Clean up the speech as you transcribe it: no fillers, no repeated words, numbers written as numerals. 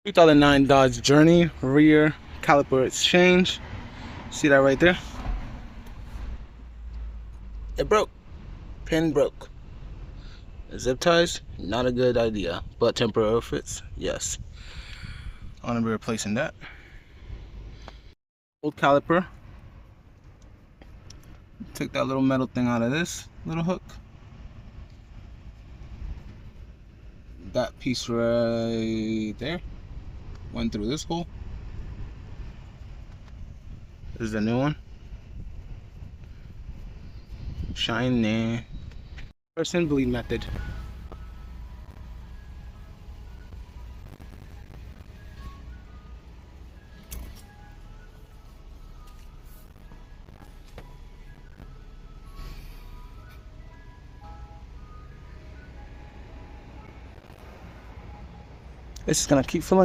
2009 Dodge Journey rear caliper exchange. See that right there? It broke. Pin broke. Zip ties, not a good idea, but temporary fix, yes. I'm gonna be replacing that. Old caliper. Took that little metal thing out of this little hook. That piece right there went through this hole. This is the new one. Shiny. Person bleed method. It's just gonna keep filling